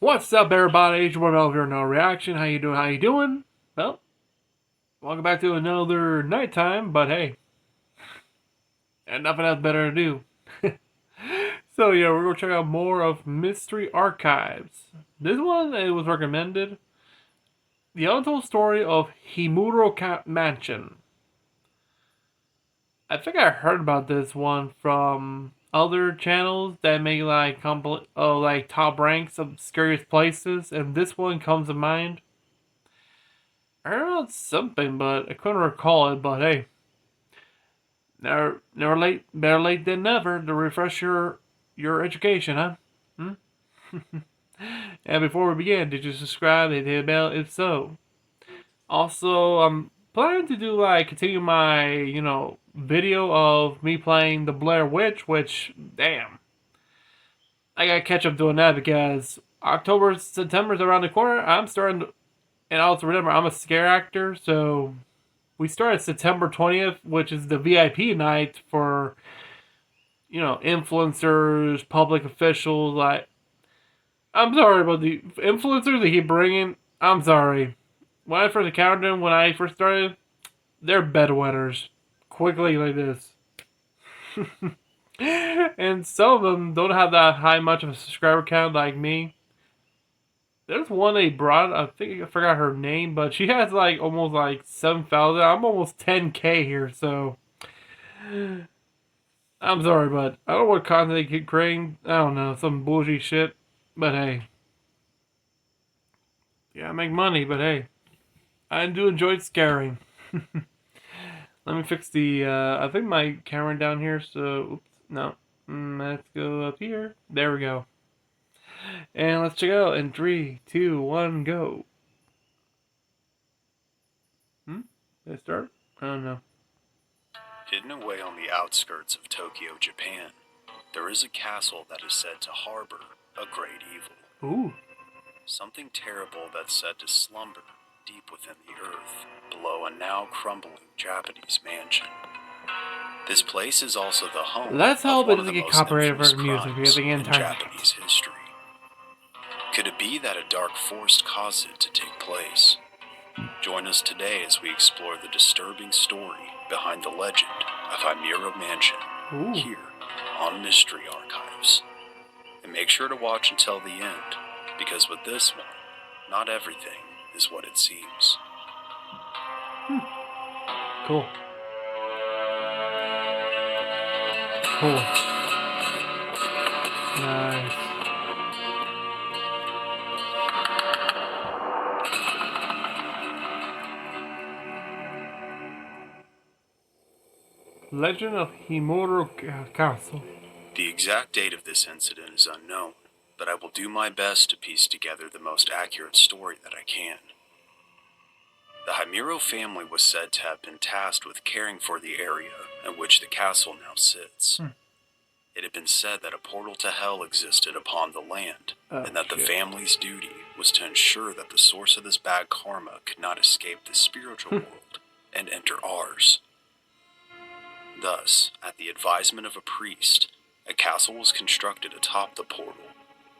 What's up, everybody? It's your boy Mel here. No reaction. How you doing? How you doing? Well, welcome back to another nighttime. But hey, and nothing else better to do. So yeah, we're gonna check out more of Mystery Archives. This one it was recommended. The Untold Story of HIMURO Mansion. I think I heard about this one from other channels that make like like top ranks of scariest places, and this one comes to mind. I heard about something, but I couldn't recall it. But hey, never late, better late than never to refresh your education, huh? Hmm? And before we begin, did you subscribe and hit the bell? If so, also I'm planning to do like continue my video of me playing the Blair Witch, which damn, I gotta catch up doing that because September's around the corner. I'm starting to, and also remember I'm a scare actor, so we start September 20th, which is the VIP night for, influencers, public officials. Like, I'm sorry about the influencers they keep bringing. I'm sorry. When I first encountered them, when I first started, they're bedwetters. Quickly like this. And some of them don't have that high much of a subscriber count like me. There's one they brought. I think I forgot her name, but she has like almost like 7,000. I'm almost 10K here, so I'm sorry, but I don't know what content they keep creating. I don't know, some bullshit shit. But hey, yeah, I make money. But hey, I do enjoy scaring. Let me fix the. I think my camera down here. So oops, no. Let's go up here. There we go. And let's check it out in 3, 2, 1, go. Did I start? I don't know. Hidden away on the outskirts of Tokyo, Japan, there is a castle that is said to harbor a great evil. Ooh. Something terrible that's said to slumber deep within the earth, below a now crumbling Japanese mansion. This place is also the home Let's of hope it one of doesn't the get most copyrighted infamous for music crimes because in again, Japanese history. Could it be that a dark force caused it to take place? Join us today as we explore the disturbing story behind the legend of HIMURO Mansion. Ooh. Here on Mystery Archives. And make sure to watch until the end, because with this one, not everything is what it seems. Cool. Cool. Nice. Legend of HIMURO Castle. The exact date of this incident is unknown, but I will do my best to piece together the most accurate story that I can. The HIMURO family was said to have been tasked with caring for the area in which the castle now sits. It had been said that a portal to hell existed upon the land, and that the family's duty was to ensure that the source of this bad karma could not escape the spiritual world and enter ours. Thus, at the advisement of a priest, a castle was constructed atop the portal,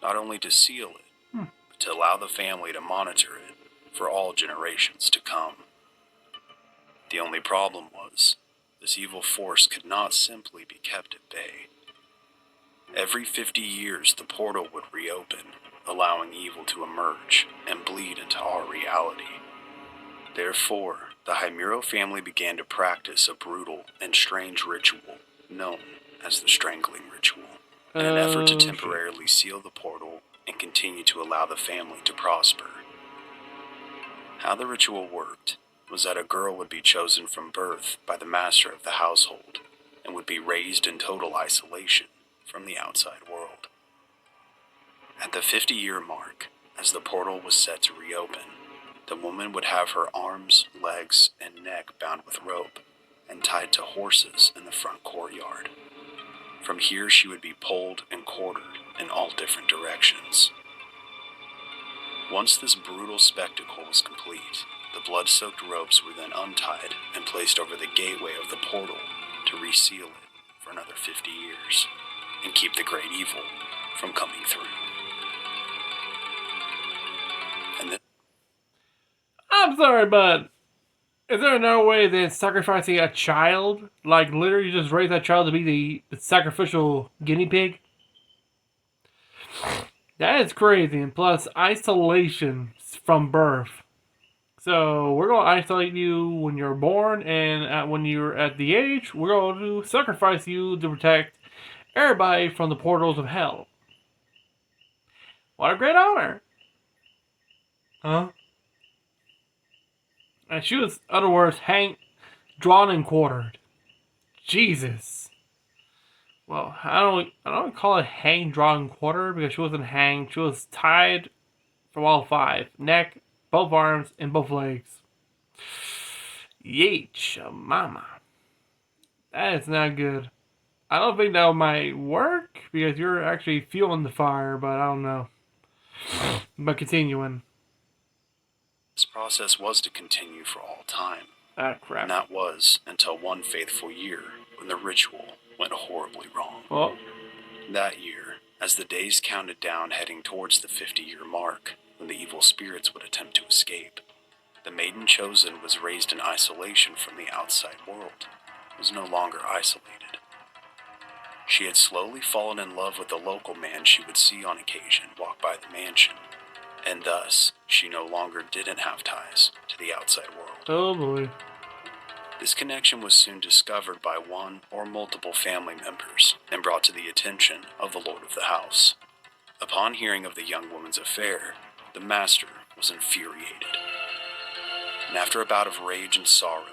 not only to seal it, but to allow the family to monitor it for all generations to come. The only problem was, this evil force could not simply be kept at bay. Every 50 years, the portal would reopen, allowing evil to emerge and bleed into our reality. Therefore, the HIMURO family began to practice a brutal and strange ritual known as the Strangling Ritual, in an effort to temporarily seal the portal and continue to allow the family to prosper. How the ritual worked was that a girl would be chosen from birth by the master of the household and would be raised in total isolation from the outside world. At the 50-year mark, as the portal was set to reopen, the woman would have her arms, legs, and neck bound with rope and tied to horses in the front courtyard. From here she would be pulled and quartered in all different directions. Once this brutal spectacle was complete, the blood-soaked ropes were then untied and placed over the gateway of the portal to reseal it for another 50 years and keep the great evil from coming through. I'm sorry, but is there another way than sacrificing a child? Like, literally just raise that child to be the sacrificial guinea pig? That is crazy. And plus, isolation from birth. So, we're going to isolate you when you're born, and when you're at the age, we're going to sacrifice you to protect everybody from the portals of hell. What a great honor! Huh? And she was, in other words, drawn and quartered. Jesus. Well, I don't call it hang, drawn, and quartered because she wasn't hanged. She was tied from all five: neck, both arms, and both legs. Yeesh, mama. That is not good. I don't think that might work because you're actually feeling the fire, but I don't know. But continuing. This process was to continue for all time. Ah, crap. And that was until one fateful year when the ritual went horribly wrong. Well, that year, as the days counted down heading towards the 50-year mark, when the evil spirits would attempt to escape, the maiden chosen was raised in isolation from the outside world, was no longer isolated. She had slowly fallen in love with the local man she would see on occasion walk by the mansion, and thus she no longer didn't have ties to the outside world. oh boy. This connection was soon discovered by one or multiple family members and brought to the attention of the lord of the house. Upon hearing of the young woman's affair, the master was infuriated. And after a bout of rage and sorrow,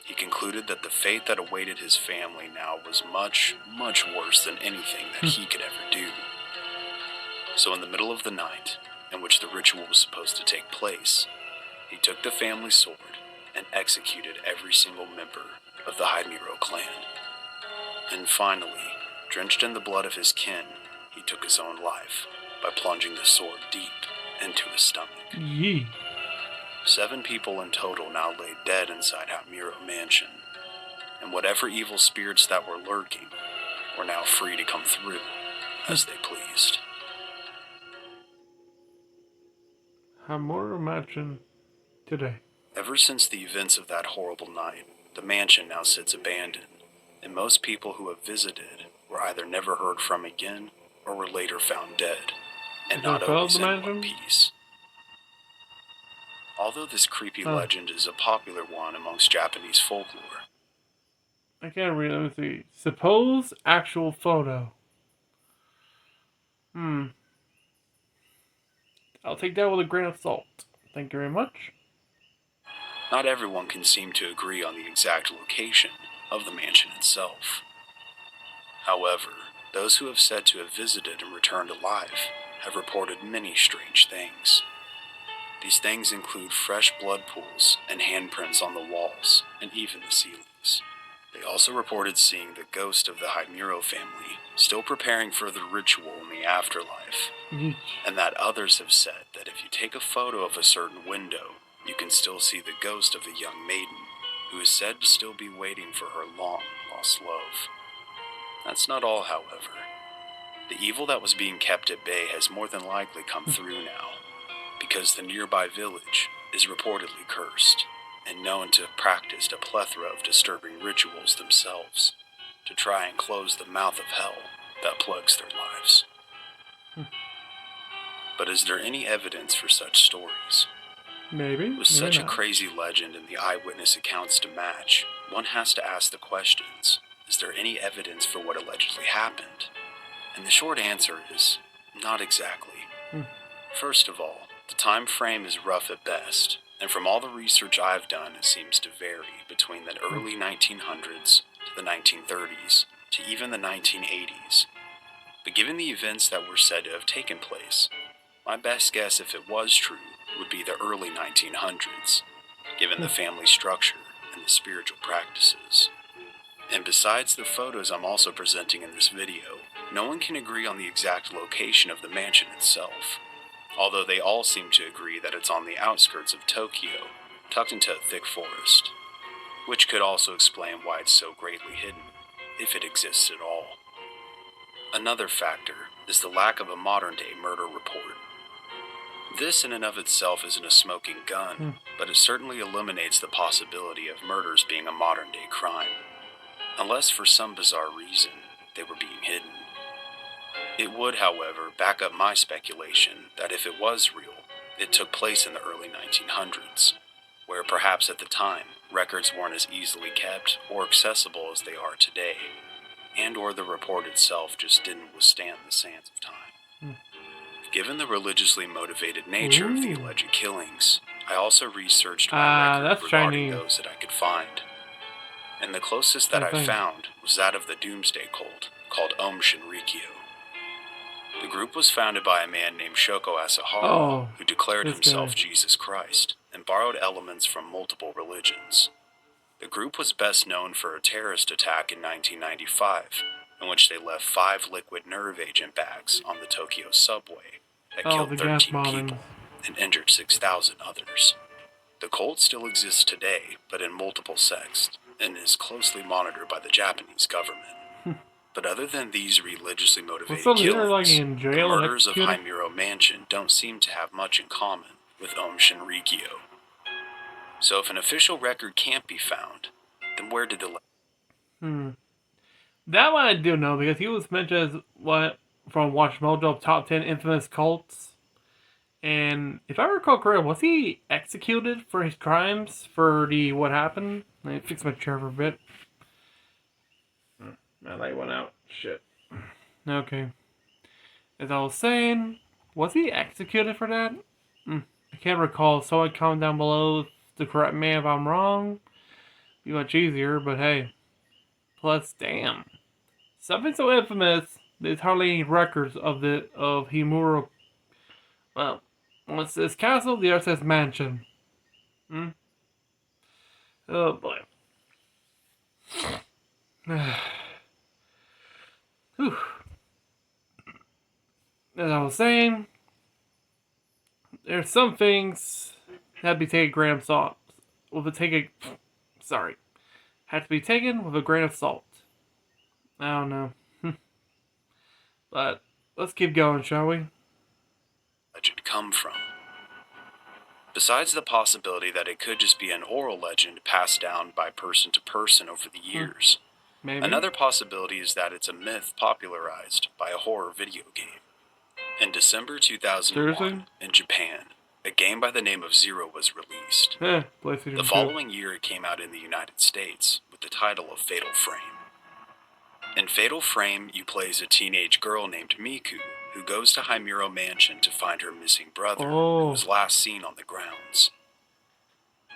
he concluded that the fate that awaited his family now was much, much worse than anything that he could ever do. So in the middle of the night, in which the ritual was supposed to take place, he took the family sword and executed every single member of the HIMURO clan. And finally, drenched in the blood of his kin, he took his own life by plunging the sword deep into his stomach. Yee. 7 people in total now lay dead inside HIMURO Mansion, and whatever evil spirits that were lurking were now free to come through as they pleased. HIMURO Mansion today. Ever since the events of that horrible night, the mansion now sits abandoned, and most people who have visited were either never heard from again or were later found dead, and not always in one piece. Although this creepy legend is a popular one amongst Japanese folklore. I can't read. Let me see. Suppose actual photo. I'll take that with a grain of salt. Thank you very much. Not everyone can seem to agree on the exact location of the mansion itself. However, those who have said to have visited and returned alive have reported many strange things. These things include fresh blood pools and handprints on the walls and even the ceilings. They also reported seeing the ghost of the HIMURO family still preparing for the ritual in the afterlife, and that others have said that if you take a photo of a certain window, you can still see the ghost of the young maiden, who is said to still be waiting for her long-lost love. That's not all, however. The evil that was being kept at bay has more than likely come through now, because the nearby village is reportedly cursed, and known to have practiced a plethora of disturbing rituals themselves, to try and close the mouth of hell that plagues their lives. But is there any evidence for such stories? Maybe. With such a crazy legend and the eyewitness accounts to match, one has to ask the questions, is there any evidence for what allegedly happened? And the short answer is, not exactly. First of all, the time frame is rough at best, and from all the research I've done, it seems to vary between the early 1900s to the 1930s to even the 1980s. But given the events that were said to have taken place, my best guess, if it was true, would be the early 1900s, given the family structure and the spiritual practices. And besides the photos I'm also presenting in this video, no one can agree on the exact location of the mansion itself, although they all seem to agree that it's on the outskirts of Tokyo, tucked into a thick forest, which could also explain why it's so greatly hidden, if it exists at all. Another factor is the lack of a modern-day murder report. This in and of itself isn't a smoking gun, but it certainly eliminates the possibility of murders being a modern-day crime. Unless for some bizarre reason, they were being hidden. It would, however, back up my speculation that if it was real, it took place in the early 1900s, where perhaps at the time, records weren't as easily kept or accessible as they are today, and or the report itself just didn't withstand the sands of time. Given the religiously motivated nature of the alleged killings, I also researched my record regarding those that I could find. And the closest that I found was that of the Doomsday Cult, called Om Shinrikyo. The group was founded by a man named Shoko Asahara, who declared himself Jesus Christ, and borrowed elements from multiple religions. The group was best known for a terrorist attack in 1995, in which they left 5 liquid nerve agent bags on the Tokyo subway that killed 13 people and injured 6,000 others. The cult still exists today, but in multiple sects, and is closely monitored by the Japanese government. But other than these religiously motivated killings, the murders of HIMURO Mansion don't seem to have much in common with Om Shinrikyo. So if an official record can't be found, then where did the... That one I do know, because he was mentioned as from Watch Mojo Top 10 Infamous Cults. And if I recall correctly, was he executed for his crimes for what happened? Let me fix my chair for a bit. My light went out. Shit. Okay. As I was saying, was he executed for that? I can't recall. Someone comment down below to correct me if I'm wrong. Be much easier, but hey. Plus, damn. Something so infamous, there's hardly any records of HIMURO. Well, one says castle, the other says mansion. Oh boy. Whew. As I was saying, there's some things that have to be taken grain of salt. Have to be taken with a grain of salt. I don't know. But let's keep going, shall we? Legend come from? Besides the possibility that it could just be an oral legend passed down by person to person over the years, Maybe. Another possibility is that it's a myth popularized by a horror video game. In December 2001, Seriously? in Japan, a game by the name of Zero was released. The following year it came out in the United States with the title of Fatal Frame. In Fatal Frame, you play as a teenage girl named Miku, who goes to HIMURO Mansion to find her missing brother, who was last seen on the grounds.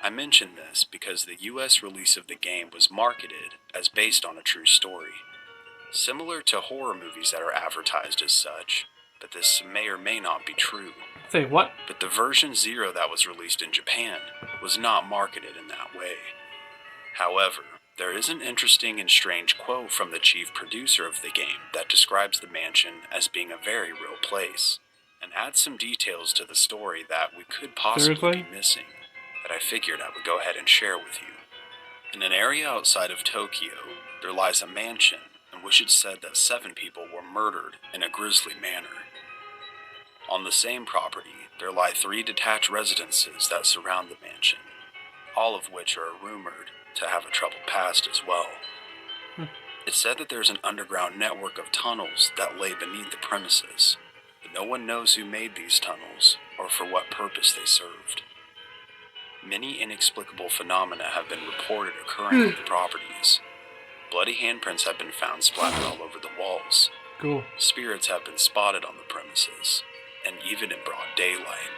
I mention this because the US release of the game was marketed as based on a true story, similar to horror movies that are advertised as such, but this may or may not be true. Say what? But the version 0 that was released in Japan was not marketed in that way. However, there is an interesting and strange quote from the chief producer of the game that describes the mansion as being a very real place, and adds some details to the story that we could possibly be missing, that I figured I would go ahead and share with you. In an area outside of Tokyo, there lies a mansion in which it's said that 7 people were murdered in a grisly manner. On the same property, there lie 3 detached residences that surround the mansion, all of which are rumored to have a troubled past as well. It's said that there's an underground network of tunnels that lay beneath the premises, but no one knows who made these tunnels or for what purpose they served. Many inexplicable phenomena have been reported occurring on the properties. Bloody handprints have been found splattered all over the walls. Cool. Spirits have been spotted on the premises, and even in broad daylight.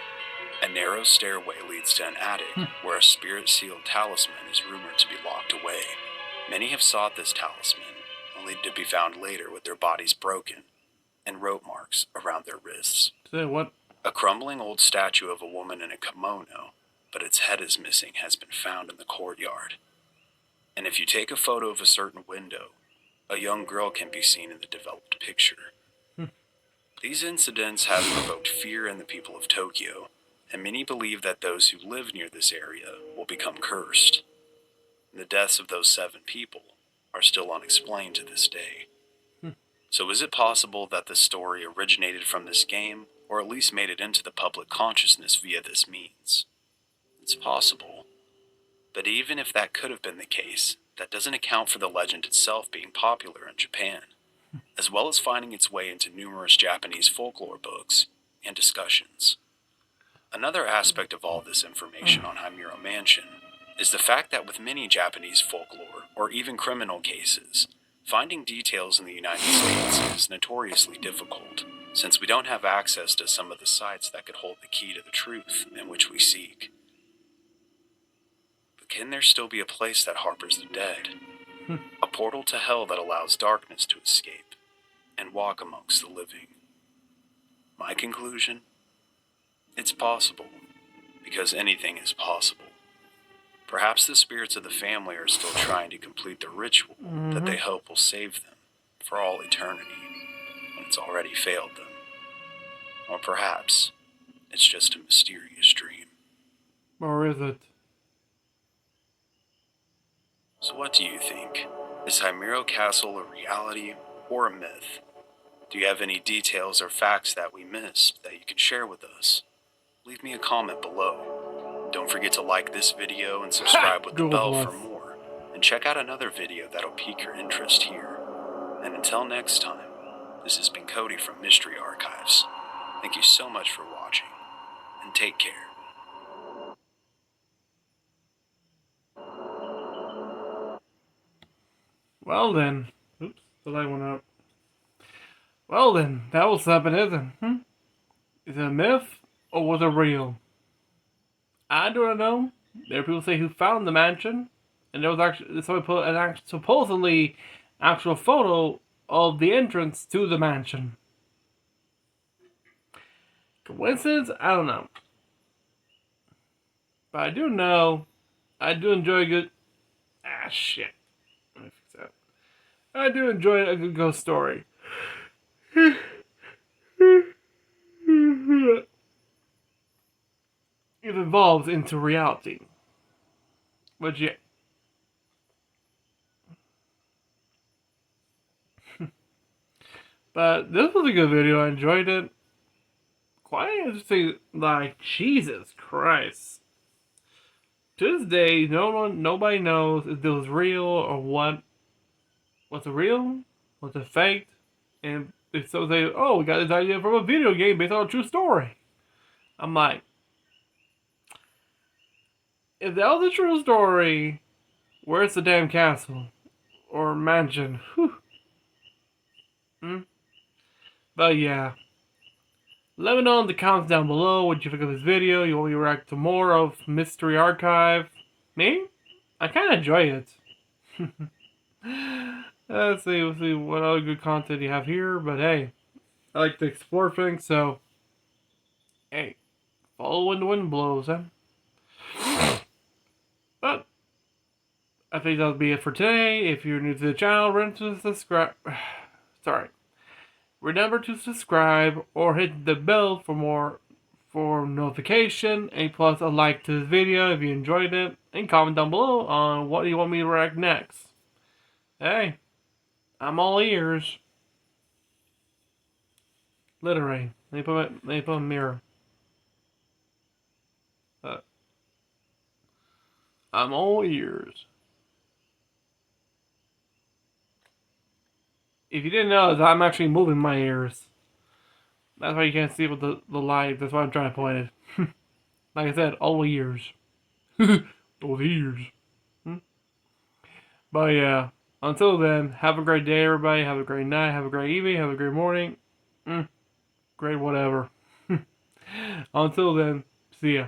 A narrow stairway leads to an attic where a spirit-sealed talisman is rumored to be locked away. Many have sought this talisman, only to be found later with their bodies broken and rope marks around their wrists. Say what? A crumbling old statue of a woman in a kimono, but its head is missing, has been found in the courtyard. And if you take a photo of a certain window, a young girl can be seen in the developed picture. These incidents have provoked fear in the people of Tokyo, and many believe that those who live near this area will become cursed. The deaths of those 7 people are still unexplained to this day. So is it possible that the story originated from this game, or at least made it into the public consciousness via this means. It's possible. But even if that could have been the case, that doesn't account for the legend itself being popular in Japan, as well as finding its way into numerous Japanese folklore books and discussions. Another aspect of all this information on HIMURO Mansion is the fact that with many Japanese folklore, or even criminal cases, finding details in the United States is notoriously difficult, since we don't have access to some of the sites that could hold the key to the truth in which we seek. But can there still be a place that harbors the dead? A portal to hell that allows darkness to escape and walk amongst the living? My conclusion? It's possible, because anything is possible. Perhaps the spirits of the family are still trying to complete the ritual that they hope will save them for all eternity, when it's already failed them. Or perhaps it's just a mysterious dream. Or is it? So what do you think? Is HIMURO Castle a reality or a myth? Do you have any details or facts that we missed that you could share with us? Leave me a comment below. Don't forget to like this video and subscribe with the bell for more. And check out another video that'll pique your interest here. And until next time, this has been Cody from Mystery Archives. Thank you so much for watching, and take care. Well then. Oops, the light went out. Well then, that was something, isn't it? Is it a myth, or was it real? I don't know. There are people say who found the mansion, and there was actually somebody put an supposedly actual photo of the entrance to the mansion. Coincidence? I don't know. But I do know, I do enjoy a good... shit. Let me fix that. I do enjoy a good ghost story. It evolves into reality. But yeah. But this was a good video. I enjoyed it. Quite interesting. Like, Jesus Christ. To this day, nobody knows if this was real or what. Was it real? Was it fake? And if so, they, oh, we got this idea from a video game based on a true story. I'm like, if that was a true story, where's the damn castle? Or mansion? Whew. But yeah. Let me know in the comments down below what you think of this video. You want me to react to more of Mystery Archive? Me? I kind of enjoy it. Let's see, we'll see what other good content you have here. But hey, I like to explore things, so hey, follow when the wind blows, huh? But I think that'll be it for today. If you're new to the channel, remember to subscribe. Remember to subscribe or hit the bell for notification, and plus a like to this video if you enjoyed it, and comment down below on what you want me to react next. Hey, I'm all ears. Literally. Let me put a mirror. I'm all ears. If you didn't know, I'm actually moving my ears. That's why you can't see with the light. That's why I'm trying to point it. Like I said, all ears. Those ears. But yeah, until then, have a great day, everybody. Have a great night. Have a great evening. Have a great morning. Great whatever. Until then, see ya.